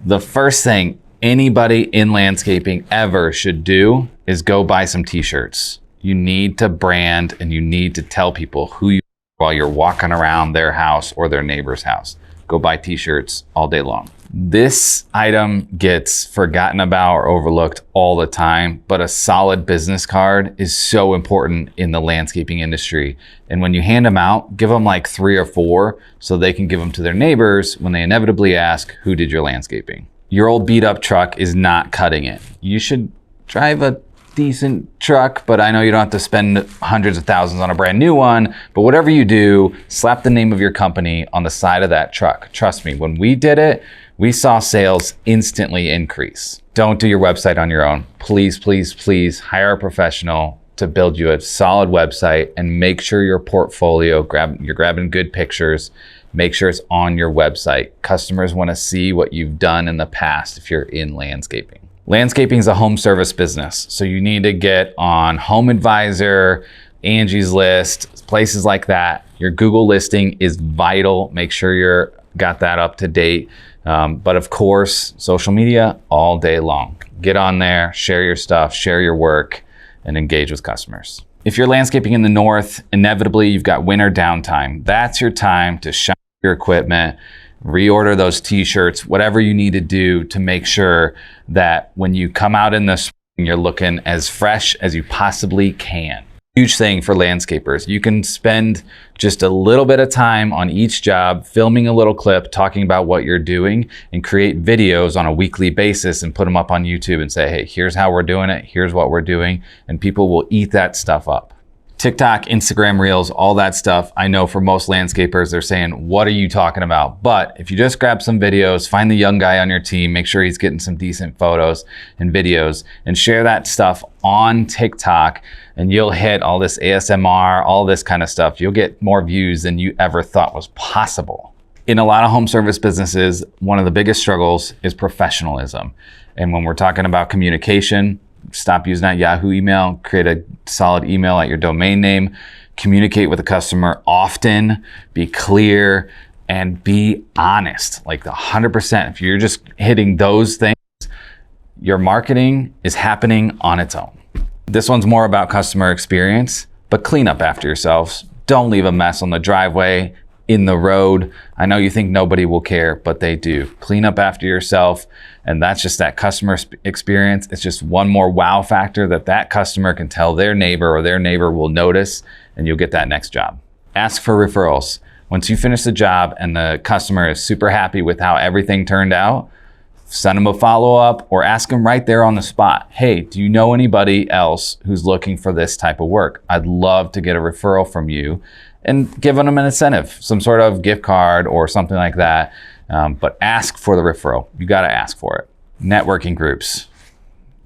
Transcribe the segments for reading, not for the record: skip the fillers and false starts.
The first thing anybody in landscaping ever should do is go buy some t-shirts. You need to brand and you need to tell people who you are while you're walking around their house or their neighbor's house. Go buy t-shirts all day long. This item gets forgotten about or overlooked all the time, but a solid business card is so important in the landscaping industry. And when you hand them out, give them like 3 or 4 so they can give them to their neighbors when they inevitably ask, who did your landscaping? Your old beat up truck is not cutting it. You should drive a decent truck, but I know you don't have to spend hundreds of thousands on a brand new one, but whatever you do, slap the name of your company on the side of that truck. Trust me, when we did it, we saw sales instantly increase. Don't do your website on your own. Please, please, please hire a professional to build you a solid website and make sure your portfolio, you're grabbing good pictures, make sure it's on your website. Customers want to see what you've done in the past if you're in landscaping. Landscaping is a home service business, so you need to get on Home Advisor, Angie's List, places like that. Your Google listing is vital. Make sure you're got that up to date. But of course, social media all day long. Get on there, share your stuff, share your work, and engage with customers. If you're landscaping in the north, inevitably you've got winter downtime. That's your time to shine your equipment, reorder those t-shirts, whatever you need to do to make sure that when you come out in the spring, you're looking as fresh as you possibly can. Huge thing for landscapers. You can spend just a little bit of time on each job, filming a little clip, talking about what you're doing, and create videos on a weekly basis and put them up on YouTube and say, hey, here's how we're doing it, here's what we're doing, and people will eat that stuff up. TikTok, Instagram Reels, all that stuff. I know for most landscapers, they're saying, what are you talking about? But if you just grab some videos, find the young guy on your team, make sure he's getting some decent photos and videos, and share that stuff on TikTok, and you'll hit all this ASMR, all this kind of stuff. You'll get more views than you ever thought was possible. In a lot of home service businesses, one of the biggest struggles is professionalism. And when we're talking about communication, stop using that Yahoo email, create a solid email at your domain name, communicate with the customer often, be clear, and be honest, like 100%. If you're just hitting those things, your marketing is happening on its own. This one's more about customer experience, but clean up after yourselves. Don't leave a mess on the driveway, in the road. I know you think nobody will care, but they do. Clean up after yourself, and that's just that customer experience. It's just one more wow factor that customer can tell their neighbor, or their neighbor will notice, and you'll get that next job. Ask for referrals. Once you finish the job and the customer is super happy with how everything turned out, send them a follow-up or ask them right there on the spot. Hey, do you know anybody else who's looking for this type of work? I'd love to get a referral from you, and giving them an incentive, some sort of gift card or something like that. But ask for the referral. You got to ask for it. Networking groups.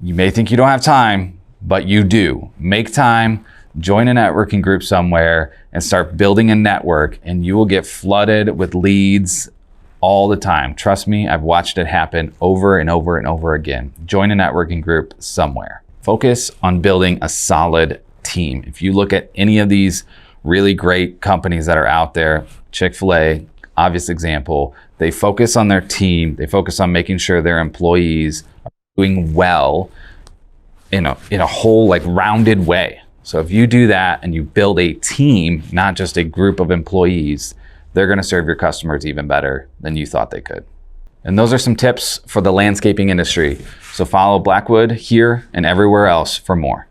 You may think you don't have time, but you do. Make time, join a networking group somewhere, and start building a network, and you will get flooded with leads all the time. Trust me, I've watched it happen over and over and over again. Join a networking group somewhere. Focus on building a solid team. If you look at any of these really great companies that are out there, Chick-fil-A, obvious example, they focus on their team. They focus on making sure their employees are doing well in a whole like rounded way. So if you do that and you build a team, not just a group of employees, they're going to serve your customers even better than you thought they could. And those are some tips for the landscaping industry. So follow Blackwood here and everywhere else for more.